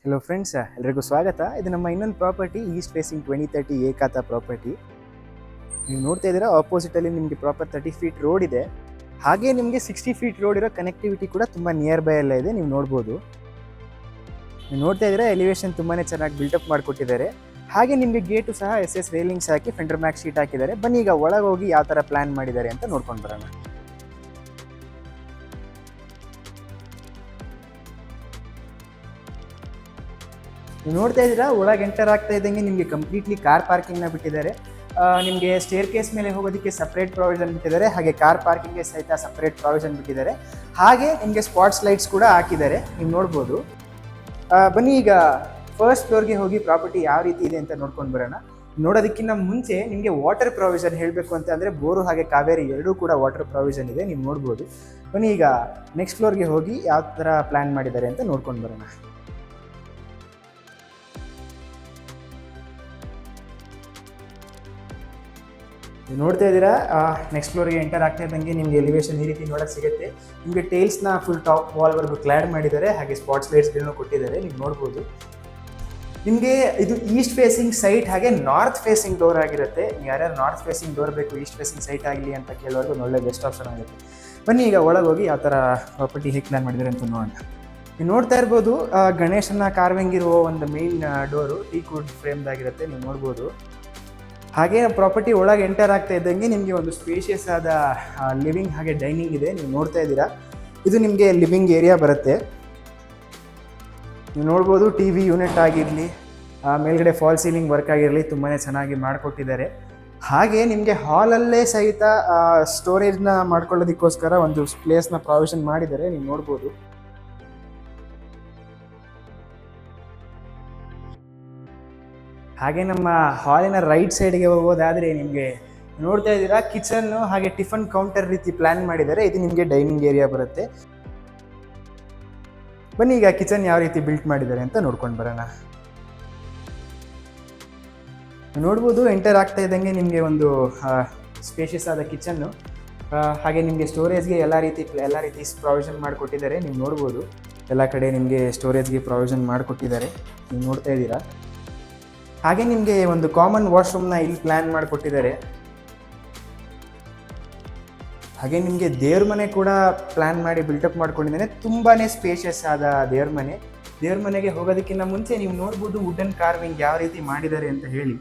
Hello friends, ಎಲ್ರಿಗೂ ಸ್ವಾಗತ. ಇದು ನಮ್ಮ ಇನ್ನೊಂದು ಪ್ರಾಪರ್ಟಿ, ಈಸ್ಟ್ ಫೇಸಿಂಗ್ 2030 ಏಕಾತ ಪ್ರಾಪರ್ಟಿ. ನೀವು ನೋಡ್ತಾ ಇದ್ದೀರಾ, ಆಪೋಸಿಟಲ್ಲಿ ನಿಮಗೆ ಪ್ರಾಪರ್ 30 ಫೀಟ್ ರೋಡ್ ಇದೆ. ಹಾಗೆ ನಿಮಗೆ 60 ಫೀಟ್ ರೋಡ್ ಇರೋ ಕನೆಕ್ಟಿವಿಟಿ ಕೂಡ ತುಂಬ ನಿಯರ್ ಬೈ ಎಲ್ಲ ಇದೆ. ನೀವು ನೋಡ್ಬೋದು. ನೀವು ನೋಡ್ತಾ ಇದ್ದೀರಾ, ಎಲಿವೇಶನ್ ತುಂಬಾ ಚೆನ್ನಾಗಿ ಬಿಲ್ಟಪ್ ಮಾಡಿಕೊಟ್ಟಿದ್ದಾರೆ. ಹಾಗೆ ನಿಮಗೆ ಗೇಟು ಸಹ SS ರೈಲಿಂಗ್ಸ್ ಹಾಕಿ ಫೆಂಡರ್ ಮ್ಯಾಕ್ ಶೀಟ್ ಹಾಕಿದ್ದಾರೆ. ಬನ್ನಿ ಈಗ ಒಳಗೆ ಹೋಗಿ ಯಾವ ಥರ ಪ್ಲ್ಯಾನ್ ಮಾಡಿದ್ದಾರೆ ಅಂತ ನೋಡ್ಕೊಂಡು ಬರೋಣ. ನೀವು ನೋಡ್ತಾ ಇದ್ದೀರಾ, ಒಳಗೆ ಎಂಟರ್ ಆಗ್ತಾ ಇದ್ದಂಗೆ ನಿಮಗೆ ಕಂಪ್ಲೀಟ್ಲಿ ಕಾರ್ ಪಾರ್ಕಿಂಗ್ನ ಬಿಟ್ಟಿದ್ದಾರೆ. ನಿಮಗೆ ಸ್ಟೇರ್ ಕೇಸ್ ಮೇಲೆ ಹೋಗೋದಕ್ಕೆ ಸಪ್ರೇಟ್ ಪ್ರಾವಿಷನ್ ಬಿಟ್ಟಿದ್ದಾರೆ. ಹಾಗೆ ಕಾರ್ ಪಾರ್ಕಿಂಗ್ಗೆ ಸಹಿತ ಸಪ್ರೇಟ್ ಪ್ರಾವಿಷನ್ ಬಿಟ್ಟಿದ್ದಾರೆ. ಹಾಗೆ ನಿಮಗೆ ಸ್ಪಾಟ್ಸ್ ಲೈಟ್ಸ್ ಕೂಡ ಹಾಕಿದ್ದಾರೆ, ನೀವು ನೋಡ್ಬೋದು. ಬನ್ನಿ ಈಗ ಫಸ್ಟ್ ಫ್ಲೋರ್ಗೆ ಹೋಗಿ ಪ್ರಾಪರ್ಟಿ ಯಾವ ರೀತಿ ಇದೆ ಅಂತ ನೋಡ್ಕೊಂಡು ಬರೋಣ. ನೋಡೋದಕ್ಕಿಂತ ಮುಂಚೆ ನಿಮಗೆ ವಾಟರ್ ಪ್ರಾವಿಷನ್ ಹೇಳಬೇಕು ಅಂತ ಅಂದರೆ ಬೋರು ಹಾಗೆ ಕಾವೇರಿ ಎರಡೂ ಕೂಡ ವಾಟರ್ ಪ್ರಾವಿಷನ್ ಇದೆ, ನೀವು ನೋಡ್ಬೋದು. ಬನ್ನಿ ಈಗ ನೆಕ್ಸ್ಟ್ ಫ್ಲೋರ್ಗೆ ಹೋಗಿ ಯಾವ ಥರ ಪ್ಲ್ಯಾನ್ ಮಾಡಿದ್ದಾರೆ ಅಂತ ನೋಡ್ಕೊಂಡು ಬರೋಣ. ನೀವು ನೋಡ್ತಾ ಇದ್ದೀರಾ, ನೆಕ್ಸ್ಟ್ ಫ್ಲೋರ್ಗೆ ಎಂಟರ್ ಆಗ್ತಾ ಇದ್ದಂಗೆ ನಿಮಗೆ ಎಲಿವೇಶನ್ ಈ ರೀತಿ ನೋಡೋಕ್ಕೆ ಸಿಗುತ್ತೆ. ನಿಮಗೆ ಟೈಲ್ಸ್ನ ಫುಲ್ ಟಾಪ್ ವಾಲ್ವರೆಗೂ ಕ್ಲಾಡ್ ಮಾಡಿದ್ದಾರೆ. ಹಾಗೆ ಸ್ಪಾಟ್ಸ್ ಲೈಟ್ಸ್ಗಳನ್ನೂ ಕೊಟ್ಟಿದ್ದಾರೆ, ನೀವು ನೋಡ್ಬೋದು. ನಿಮಗೆ ಇದು ಈಸ್ಟ್ ಫೇಸಿಂಗ್ ಸೈಟ್ ಹಾಗೆ ನಾರ್ತ್ ಫೇಸಿಂಗ್ ಡೋರ್ ಆಗಿರುತ್ತೆ. ಯಾರ್ಯಾರು ನಾರ್ತ್ ಫೇಸಿಂಗ್ ಡೋರ್ ಬೇಕು, ಈಸ್ಟ್ ಫೇಸಿಂಗ್ ಸೈಟ್ ಆಗಲಿ ಅಂತ ಕೇಳೋರ್ಗು ಒಂದು ಒಳ್ಳೆ ಬೆಸ್ಟ್ ಆಪ್ಷನ್ ಆಗುತ್ತೆ. ಬನ್ನಿ ಈಗ ಒಳಗೆ ಹೋಗಿ ಯಾವ ಥರ ಪ್ರಾಪರ್ಟಿ ಹೇಗೆ ಪ್ಲ್ಯಾನ್ ಮಾಡಿದ್ದಾರೆ ಅಂತ ನೋಡೋಣ. ನೀವು ನೋಡ್ತಾ ಇರ್ಬೋದು, ಗಣೇಶನ ಕಾರ್ವಿಂಗ್ ಇರುವ ಒಂದು ಮೇನ್ ಡೋರು ಟೀಕ್ ವುಡ್ ಫ್ರೇಮ್ದಾಗಿರುತ್ತೆ, ನೀವು ನೋಡ್ಬೋದು. ಹಾಗೆ ಪ್ರಾಪರ್ಟಿ ಒಳಗೆ ಎಂಟರ್ ಆಗ್ತಾ ಇದ್ದಂಗೆ ನಿಮಗೆ ಒಂದು ಸ್ಪೇಷಿಯಸ್ ಆದ ಲಿವಿಂಗ್ ಹಾಗೆ ಡೈನಿಂಗ್ ಇದೆ, ನೀವು ನೋಡ್ತಾ ಇದ್ದೀರಾ. ಇದು ನಿಮಗೆ ಲಿವಿಂಗ್ ಏರಿಯಾ ಬರುತ್ತೆ. ನೀವು ನೋಡ್ಬೋದು, TV ಯೂನಿಟ್ ಆಗಿರಲಿ, ಮೇಲ್ಗಡೆ ಫಾಲ್ ಸೀಲಿಂಗ್ ವರ್ಕ್ ಆಗಿರಲಿ, ತುಂಬಾ ಚೆನ್ನಾಗಿ ಮಾಡಿಕೊಟ್ಟಿದ್ದಾರೆ. ಹಾಗೆ ನಿಮಗೆ ಹಾಲಲ್ಲೇ ಸಹಿತ ಸ್ಟೋರೇಜ್ನ ಮಾಡ್ಕೊಳ್ಳೋದಕ್ಕೋಸ್ಕರ ಒಂದು ಪ್ಲೇಸ್ನ ಪ್ರಾವಿಷನ್ ಮಾಡಿದ್ದಾರೆ, ನೀವು ನೋಡ್ಬೋದು. ಹಾಗೆ ನಮ್ಮ ಹಾಲಿನ ರೈಟ್ ಸೈಡ್ಗೆ ಹೋಗೋದಾದರೆ ನಿಮಗೆ ನೋಡ್ತಾ ಇದ್ದೀರಾ, ಕಿಚನ್ನು ಹಾಗೆ ಟಿಫನ್ ಕೌಂಟರ್ ರೀತಿ ಪ್ಲ್ಯಾನ್ ಮಾಡಿದ್ದಾರೆ. ಇದು ನಿಮಗೆ ಡೈನಿಂಗ್ ಏರಿಯಾ ಬರುತ್ತೆ. ಬನ್ನಿ ಈಗ ಕಿಚನ್ ಯಾವ ರೀತಿ ಬಿಲ್ಟ್ ಮಾಡಿದ್ದಾರೆ ಅಂತ ನೋಡ್ಕೊಂಡು ಬರೋಣ. ನೋಡ್ಬೋದು, ಎಂಟರ್ ಆಗ್ತಾ ಇದ್ದಂಗೆ ನಿಮಗೆ ಒಂದು ಸ್ಪೇಷಿಯಸ್ ಆದ ಕಿಚನ್ನು, ಹಾಗೆ ನಿಮಗೆ ಸ್ಟೋರೇಜ್ಗೆ ಎಲ್ಲ ರೀತಿ ಪ್ರಾವಿಷನ್ ಮಾಡಿಕೊಟ್ಟಿದ್ದಾರೆ, ನೀವು ನೋಡ್ಬೋದು. ಎಲ್ಲ ಕಡೆ ನಿಮಗೆ ಸ್ಟೋರೇಜ್ಗೆ ಪ್ರಾವಿಷನ್ ಮಾಡಿಕೊಟ್ಟಿದ್ದಾರೆ, ನೀವು ನೋಡ್ತಾ ಇದ್ದೀರಾ. ಹಾಗೆ ನಿಮಗೆ ಒಂದು ಕಾಮನ್ ವಾಶ್ರೂಮ್ನ ಇಲ್ಲಿ ಪ್ಲ್ಯಾನ್ ಮಾಡಿಕೊಟ್ಟಿದ್ದಾರೆ. ಹಾಗೆ ನಿಮಗೆ ದೇವ್ರ ಮನೆ ಕೂಡ ಪ್ಲ್ಯಾನ್ ಮಾಡಿ ಬಿಲ್ಟಪ್ ಮಾಡ್ಕೊಂಡಿದ್ದಾನೆ. ತುಂಬಾ ಸ್ಪೇಷಿಯಸ್ ಆದ ದೇವ್ರ ಮನೆ. ದೇವ್ರ ಮನೆಗೆ ಹೋಗೋದಕ್ಕಿಂತ ಮುಂಚೆ ನೀವು ನೋಡ್ಬೋದು ವುಡನ್ ಕಾರ್ವಿಂಗ್ ಯಾವ ರೀತಿ ಮಾಡಿದ್ದಾರೆ ಅಂತ ಹೇಳಿ.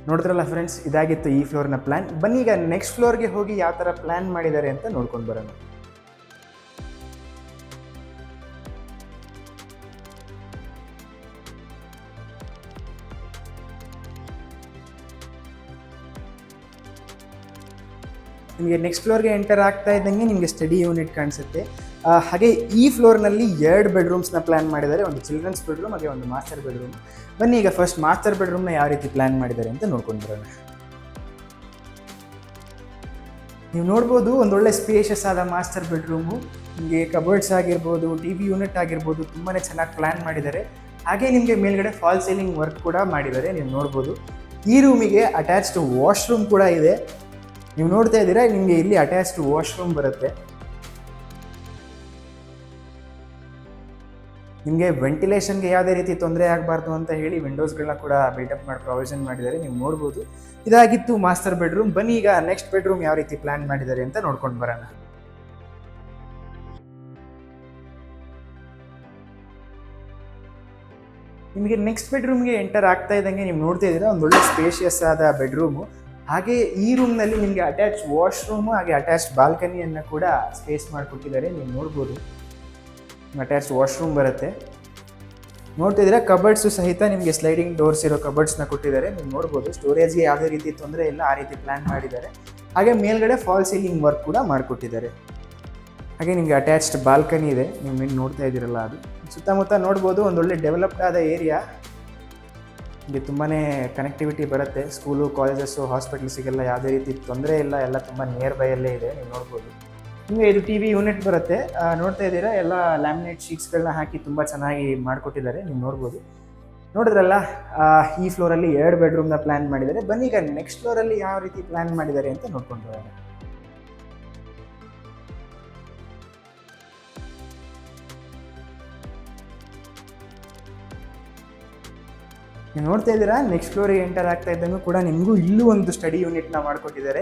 ನೋಡಿದ್ರಲ್ಲ ಫ್ರೆಂಡ್ಸ್, ಇದಾಗಿತ್ತು ಈ ಫ್ಲೋರ್ನ ಪ್ಲ್ಯಾನ್. ಬನ್ನಿ ಈಗ ನೆಕ್ಸ್ಟ್ ಫ್ಲೋರ್ಗೆ ಹೋಗಿ ಯಾವ ಥರ ಪ್ಲ್ಯಾನ್ ಮಾಡಿದ್ದಾರೆ ಅಂತ ನೋಡ್ಕೊಂಡು ಬರೋಣ. ನಿಮಗೆ ನೆಕ್ಸ್ಟ್ ಫ್ಲೋರ್ಗೆ ಎಂಟರ್ ಆಗ್ತಾ ಇದ್ದಂಗೆ ನಿಮಗೆ ಸ್ಟಡಿ ಯೂನಿಟ್ ಕಾಣಿಸುತ್ತೆ. ಹಾಗೆ ಈ ಫ್ಲೋರ್ನಲ್ಲಿ 2 ಬೆಡ್ರೂಮ್ಸ್ನ ಪ್ಲ್ಯಾನ್ ಮಾಡಿದ್ದಾರೆ, ಒಂದು ಚಿಲ್ಡ್ರನ್ಸ್ ಬೆಡ್ರೂಮ್ ಹಾಗೆ ಒಂದು ಮಾಸ್ಟರ್ ಬೆಡ್ರೂಮ್. ಬನ್ನಿ ಈಗ ಫಸ್ಟ್ ಮಾಸ್ಟರ್ ಬೆಡ್ರೂಮ್ನ ಯಾವ ರೀತಿ ಪ್ಲ್ಯಾನ್ ಮಾಡಿದ್ದಾರೆ ಅಂತ ನೋಡ್ಕೊಂಡು ಬರೋಣ. ನೀವು ನೋಡ್ಬೋದು, ಒಂದೊಳ್ಳೆ ಸ್ಪೇಷಿಯಸ್ ಆದ ಮಾಸ್ಟರ್ ಬೆಡ್ರೂಮು. ನಿಮಗೆ ಕಬೋರ್ಡ್ಸ್ ಆಗಿರ್ಬೋದು, TV ಯೂನಿಟ್ ಆಗಿರ್ಬೋದು, ತುಂಬಾ ಚೆನ್ನಾಗಿ ಪ್ಲ್ಯಾನ್ ಮಾಡಿದ್ದಾರೆ. ಹಾಗೆ ನಿಮಗೆ ಮೇಲ್ಗಡೆ ಫಾಲ್ ಸೀಲಿಂಗ್ ವರ್ಕ್ ಕೂಡ ಮಾಡಿದ್ದಾರೆ, ನೀವು ನೋಡ್ಬೋದು. ಈ ರೂಮಿಗೆ ಅಟ್ಯಾಚ್ಡ್ ವಾಶ್ರೂಮ್ ಕೂಡ ಇದೆ, ನೀವು ನೋಡ್ತಾ ಇದ್ದೀರಾ. ನಿಮಗೆ ಇಲ್ಲಿ ಅಟ್ಯಾಚ್ಡ್ ವಾಶ್ರೂಮ್ ಬರುತ್ತೆ. ನಿಮಗೆ ವೆಂಟಿಲೇಷನ್ಗೆ ಯಾವುದೇ ರೀತಿ ತೊಂದರೆ ಆಗಬಾರ್ದು ಅಂತ ಹೇಳಿ ವಿಂಡೋಸ್ಗಳನ್ನ ಕೂಡ ಬಿಲ್ಟಪ್ ಮಾಡಿ ಪ್ರಾವಿಷನ್ ಮಾಡಿದ್ದಾರೆ, ನೀವು ನೋಡ್ಬೋದು. ಇದಾಗಿತ್ತು ಮಾಸ್ಟರ್ ಬೆಡ್ರೂಮ್. ಬನ್ನಿ ಈಗ ನೆಕ್ಸ್ಟ್ ಬೆಡ್ರೂಮ್ ಯಾವ ರೀತಿ ಪ್ಲ್ಯಾನ್ ಮಾಡಿದ್ದಾರೆ ಅಂತ ನೋಡ್ಕೊಂಡು ಬರೋಣ. ನಿಮಗೆ ನೆಕ್ಸ್ಟ್ ಬೆಡ್ರೂಮ್ಗೆ ಎಂಟರ್ ಆಗ್ತಾ ಇದ್ದಂಗೆ ನೀವು ನೋಡ್ತಾ ಇದ್ದೀರಾ, ಒಂದು ಒಳ್ಳೆ ಸ್ಪೇಷಿಯಸ್ ಆದ ಬೆಡ್ರೂಮು. ಹಾಗೆ ಈ ರೂಮ್ನಲ್ಲಿ ನಿಮಗೆ ಅಟ್ಯಾಚ್ ವಾಶ್ರೂಮು ಹಾಗೆ ಅಟ್ಯಾಚ್ಡ್ ಬಾಲ್ಕನಿಯನ್ನು ಕೂಡ ಸ್ಪೇಸ್ ಮಾಡಿಕೊಟ್ಟಿದ್ದಾರೆ, ನೀವು ನೋಡ್ಬೋದು. ಅಟ್ಯಾಚ್ಡ್ ವಾಶ್ರೂಮ್ ಬರುತ್ತೆ, ನೋಡ್ತಾ ಇದ್ದೀರಾ. ಕಬರ್ಡ್ಸು ಸಹಿತ ನಿಮಗೆ ಸ್ಲೈಡಿಂಗ್ ಡೋರ್ಸ್ ಇರೋ ಕಬರ್ಡ್ಸ್ನ ಕೊಟ್ಟಿದ್ದಾರೆ, ನೀವು ನೋಡ್ಬೋದು. ಸ್ಟೋರೇಜ್ಗೆ ಯಾವುದೇ ರೀತಿ ತೊಂದರೆ ಇಲ್ಲ, ಆ ರೀತಿ ಪ್ಲ್ಯಾನ್ ಮಾಡಿದ್ದಾರೆ. ಹಾಗೆ ಮೇಲ್ಗಡೆ ಫಾಲ್ ಸೀಲಿಂಗ್ ವರ್ಕ್ ಕೂಡ ಮಾಡಿಕೊಟ್ಟಿದ್ದಾರೆ. ಹಾಗೆ ನಿಮಗೆ ಅಟ್ಯಾಚ್ಡ್ ಬಾಲ್ಕನಿ ಇದೆ, ನೀವು ನೋಡ್ತಾ ಇದ್ದೀರಲ್ಲ, ಅದು ಸುತ್ತಮುತ್ತ ನೋಡ್ಬೋದು. ಒಂದೊಳ್ಳೆ ಡೆವಲಪ್ಡ್ ಆದ ಏರಿಯಾ. ನಿಮಗೆ ತುಂಬಾ ಕನೆಕ್ಟಿವಿಟಿ ಬರುತ್ತೆ, ಸ್ಕೂಲು, ಕಾಲೇಜಸ್ಸು, ಹಾಸ್ಪಿಟಲ್ಸಿಗೆಲ್ಲ ಯಾವುದೇ ರೀತಿ ತೊಂದರೆ ಇಲ್ಲ, ಎಲ್ಲ ತುಂಬ ನಿಯರ್ ಬೈಯಲ್ಲೇ ಇದೆ, ನೀವು ನೋಡ್ಬೋದು. ನಿಮಗೆ ಇದು TV ಯೂನಿಟ್ ಬರುತ್ತೆ, ನೋಡ್ತಾ ಇದ್ದೀರಾ. ಎಲ್ಲ ಲ್ಯಾಮಿನೇಟ್ ಶೀಟ್ಸ್ಗಳನ್ನ ಹಾಕಿ ತುಂಬ ಚೆನ್ನಾಗಿ ಮಾಡಿಕೊಟ್ಟಿದ್ದಾರೆ, ನೀವು ನೋಡ್ಬೋದು. ನೋಡಿದ್ರಲ್ಲ, ಈ ಫ್ಲೋರಲ್ಲಿ 2 ಬೆಡ್ರೂಮ್ನ ಪ್ಲ್ಯಾನ್ ಮಾಡಿದ್ದಾರೆ. ಬನ್ನಿ ಈಗ ನೆಕ್ಸ್ಟ್ ಫ್ಲೋರಲ್ಲಿ ಯಾವ ರೀತಿ ಪ್ಲ್ಯಾನ್ ಮಾಡಿದ್ದಾರೆ ಅಂತ ನೋಡ್ಕೊಂಡು ಬರೋಣ. ನೀವು ನೋಡ್ತಾ ಇದ್ದೀರಾ, ನೆಕ್ಸ್ಟ್ ಫ್ಲೋರಿಗೆ ಎಂಟರ್ ಆಗ್ತಾ ಇದ್ದಂಗೂ ಕೂಡ ನಿಮಗೂ ಇಲ್ಲೂ ಒಂದು ಸ್ಟಡಿ ಯೂನಿಟ್ನ ಮಾಡಿಕೊಟ್ಟಿದ್ದಾರೆ.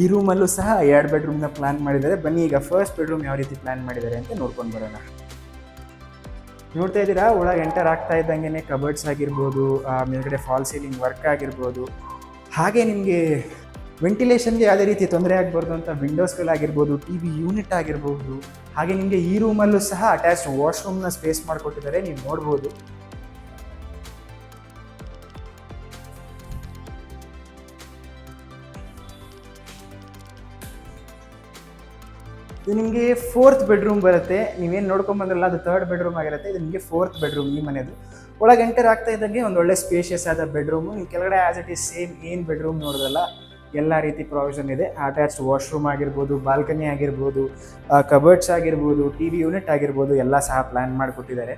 ಈ ರೂಮಲ್ಲೂ ಸಹ 2 ಬೆಡ್ರೂಮ್ನ ಪ್ಲ್ಯಾನ್ ಮಾಡಿದ್ದಾರೆ. ಬನ್ನಿ ಈಗ ಫಸ್ಟ್ ಬೆಡ್ರೂಮ್ ಯಾವ ರೀತಿ ಪ್ಲ್ಯಾನ್ ಮಾಡಿದ್ದಾರೆ ಅಂತ ನೋಡ್ಕೊಂಡು ಬರೋಣ. ನೋಡ್ತಾ ಇದ್ದೀರಾ, ಒಳಗೆ ಎಂಟರ್ ಆಗ್ತಾ ಇದ್ದಂಗೆ ಕಬರ್ಡ್ಸ್ ಆಗಿರ್ಬೋದು, ಮೇಲ್ಗಡೆ ಫಾಲ್ ಸೀಲಿಂಗ್ ವರ್ಕ್ ಆಗಿರ್ಬೋದು, ಹಾಗೆ ನಿಮಗೆ ವೆಂಟಿಲೇಷನ್ಗೆ ಯಾವುದೇ ರೀತಿ ತೊಂದರೆ ಆಗಬಾರ್ದು ಅಂತ ವಿಂಡೋಸ್ಗಳಾಗಿರ್ಬೋದು, TV ಯೂನಿಟ್ ಆಗಿರ್ಬೋದು, ಹಾಗೆ ನಿಮಗೆ ಈ ರೂಮಲ್ಲೂ ಸಹ ಅಟ್ಯಾಚ್ಡ್ ವಾಶ್ರೂಮ್ನ ಸ್ಪೇಸ್ ಮಾಡಿಕೊಟ್ಟಿದ್ದಾರೆ, ನೀವು ನೋಡ್ಬೋದು. ಇದು ನಿಮಗೆ 4th ಬೆಡ್ರೂಮ್ ಬರುತ್ತೆ. ನೀವೇನು ನೋಡ್ಕೊಂಬಂದ್ರಲ್ಲ, ಅದು 3rd ಬೆಡ್ರೂಮ್ ಆಗಿರುತ್ತೆ. ಇದು ನಿಮಗೆ 4th ಬೆಡ್ರೂಮ್ ಈ ಮನೆದು. ಒಳಗೆ ಎಂಟರ್ ಆಗ್ತಾ ಇದ್ದಂಗೆ ಒಂದು ಒಳ್ಳೆ ಸ್ಪೇಷಿಯಸ್ ಆದ ಬೆಡ್ರೂಮು. ನೀವು ಕೆಳಗಡೆ ಆ್ಯಸ್ ಇಟ್ ಈಸ್ ಸೇಮ್ ಏನು ಬೆಡ್ರೂಮ್ ನೋಡಿದ್ರಲ್ಲ, ಎಲ್ಲ ರೀತಿ ಪ್ರಾವಿಷನ್ ಇದೆ. ಅಟ್ಯಾಚ್ಡ್ ವಾಶ್ರೂಮ್ ಆಗಿರ್ಬೋದು, ಬಾಲ್ಕನಿ ಆಗಿರ್ಬೋದು, ಕಬರ್ಡ್ಸ್ ಆಗಿರ್ಬೋದು, TV ಯೂನಿಟ್ ಆಗಿರ್ಬೋದು, ಎಲ್ಲ ಸಹ ಪ್ಲ್ಯಾನ್ ಮಾಡಿಕೊಟ್ಟಿದ್ದಾರೆ.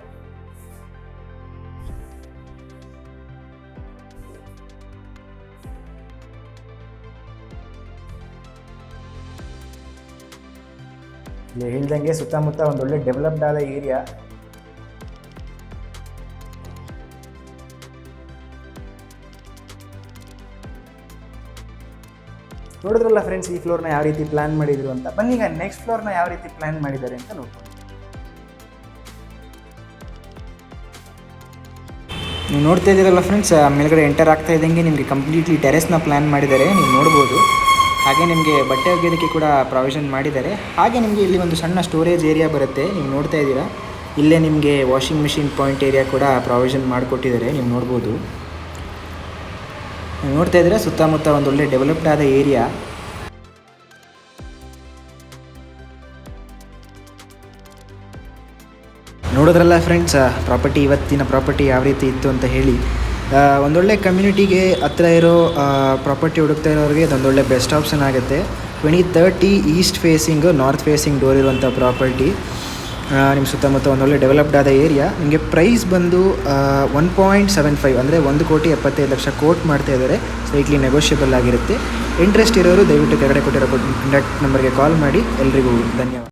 ಇಲ್ಲಿ ಹೇಳ್ದಂಗೆ ಸುತ್ತಮುತ್ತ ಒಂದೊಳ್ಳೆ ಡೆವಲಪ್ಡ್ ಆದ ಏರಿಯಾ. ನೋಡಿದ್ರಲ್ಲ ಫ್ರೆಂಡ್ಸ್, ಈ ಫ್ಲೋರ್ನ ಯಾವ ರೀತಿ ಪ್ಲ್ಯಾನ್ ಮಾಡಿದ್ರು ಅಂತ. ಬನ್ನಿ ಈಗ ನೆಕ್ಸ್ಟ್ ಫ್ಲೋರ್ನ ಯಾವ ರೀತಿ ಪ್ಲ್ಯಾನ್ ಮಾಡಿದ್ದಾರೆ ಅಂತ ನೋಡ್ಕೊಂಡು. ನೀವು ನೋಡ್ತಾ ಇದ್ದೀರಲ್ಲ ಫ್ರೆಂಡ್ಸ್, ಮೇಲ್ಗಡೆ ಎಂಟರ್ ಆಗ್ತಾ ಇದ್ದಂಗೆ ನಿಮಗೆ ಕಂಪ್ಲೀಟ್ಲಿ ಟೆರೆಸ್ನ ಪ್ಲ್ಯಾನ್ ಮಾಡಿದ್ದಾರೆ, ನೀವು ನೋಡ್ಬೋದು. ಹಾಗೆ ನಿಮಗೆ ಬಟ್ಟೆ ಒಗೆಯೋದಕ್ಕೆ ಕೂಡ ಪ್ರಾವಿಷನ್ ಮಾಡಿದ್ದಾರೆ. ಹಾಗೆ ನಿಮಗೆ ಇಲ್ಲಿ ಒಂದು ಸಣ್ಣ ಸ್ಟೋರೇಜ್ ಏರಿಯಾ ಬರುತ್ತೆ, ನೀವು ನೋಡ್ತಾ ಇದ್ದೀರಾ. ಇಲ್ಲೇ ನಿಮಗೆ ವಾಷಿಂಗ್ ಮಿಷಿನ್ ಪಾಯಿಂಟ್ ಏರಿಯಾ ಕೂಡ ಪ್ರಾವಿಷನ್ ಮಾಡಿಕೊಟ್ಟಿದ್ದಾರೆ, ನೀವು ನೋಡ್ಬೋದು. ನೀವು ನೋಡ್ತಾ ಇದ್ದೀರಾ, ಸುತ್ತಮುತ್ತ ಒಂದೊಳ್ಳೆ ಡೆವಲಪ್ಡ್ ಆದ ಏರಿಯಾ. ನೋಡಿದ್ರಲ್ಲ ಫ್ರೆಂಡ್ಸ್, ಇವತ್ತಿನ ಪ್ರಾಪರ್ಟಿ ಯಾವ ರೀತಿ ಇತ್ತು ಅಂತ ಹೇಳಿ. ಒಂದೊಳ್ಳೆ ಕಮ್ಯುನಿಟಿಗೆ ಹತ್ರ ಇರೋ ಪ್ರಾಪರ್ಟಿ ಹುಡುಕ್ತಾ ಇರೋರಿಗೆ ಇದೊಂದೊಳ್ಳೆ ಬೆಸ್ಟ್ ಆಪ್ಷನ್ ಆಗುತ್ತೆ. 2030 East facing north facing door ಇರುವಂಥ ಪ್ರಾಪರ್ಟಿ. ನಿಮ್ಮ ಸುತ್ತಮುತ್ತ ಒಂದೊಳ್ಳೆ ಡೆವಲಪ್ಡ್ ಆದ ಏರಿಯಾ. ನಿಮಗೆ ಪ್ರೈಸ್ ಬಂದು 1.75 ಅಂದರೆ 1,75,00,000 ಕೋಟ್ ಮಾಡ್ತಾ ಇದ್ದಾರೆ. ಸ್ಲೈಟ್ಲಿ ನೆಗೋಷಿಯಬಲ್ ಆಗಿರುತ್ತೆ. ಇಂಟ್ರೆಸ್ಟ್ ಇರೋರು ದಯವಿಟ್ಟು ಕೆಳಗಡೆ ಕೊಟ್ಟಿರೋ ಕಾಂಟ್ಯಾಕ್ಟ್ ನಂಬರ್ಗೆ ಕಾಲ್ ಮಾಡಿ. ಎಲ್ರಿಗೂ ಧನ್ಯವಾದ.